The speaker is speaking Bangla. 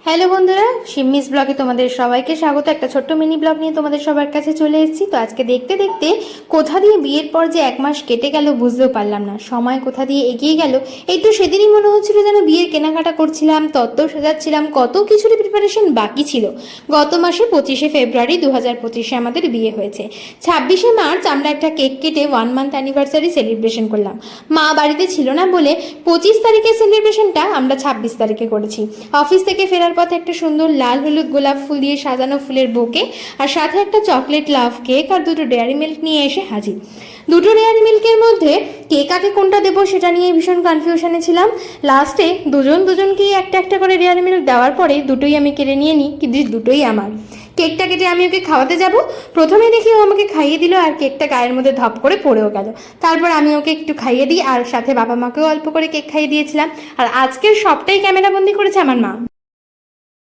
হ্যালো বন্ধুরা, শিম্মিস ব্লগে তোমাদের সবাইকে স্বাগত। একটা ছোট্ট মিনি ব্লগ নিয়ে তোমাদের সবার কাছে চলে এসেছি। তো আজকে দেখতে দেখতে কোথা দিয়ে বিয়ের পর যে 1 মাস কেটে গেল বুঝতেও পারলাম না, সময় কোথা দিয়ে এগিয়ে গেল। এই তো সেদিনই মনে হচ্ছিল যেন বিয়ের কেনাকাটা করছিলাম, তত্ত্ব সাজাচ্ছিলাম, কত কিছুরই প্রিপারেশন বাকি ছিল। গত মাসে 25শে ফেব্রুয়ারি 2025-এ আমাদের বিয়ে হয়েছে। 26শে মার্চ আমরা একটা কেক কেটে 1 মান্থ অ্যানিভার্সারি সেলিব্রেশন করলাম। মা বাড়িতে ছিল না বলে 25 তারিখের সেলিব্রেশনটা আমরা 26 তারিখে করেছি। অফিস থেকে ফেরার পথে একটা সুন্দর লাল হলুদ গোলাপ ফুল দিয়ে সাজানো ফুলের বোকে আর সাথে একটা চকলেট লাভ কেক আর 2টো ডেয়ারি মিল্ক নিয়ে এসে হাজির। 2টো ডেয়ারি মিল্কের মধ্যে কেক আগে কোনটা দেবো সেটা নিয়ে ভীষণ কনফিউশনে ছিলাম। লাস্টে দুজনকেই একটা একটা করে ডেয়ারি মিল্ক দেওয়ার পরে দুটোই আমি কেড়ে নিয়ে নিই, কিন্তু দুটোই আমার। কেকটা কেটে আমি ওকে খাওয়াতে যাব, প্রথমে দেখি ও আমাকে খাইয়ে দিল আর কেকটা গায়ের মধ্যে ধপ করে পড়েও গেল। তারপর আমি ওকে একটু খাইয়ে দিই আর সাথে বাবা মাকেও অল্প করে কেক খাইয়ে দিয়েছিলাম। আর আজকের সবটাই ক্যামেরাবন্দি করেছে আমার মা।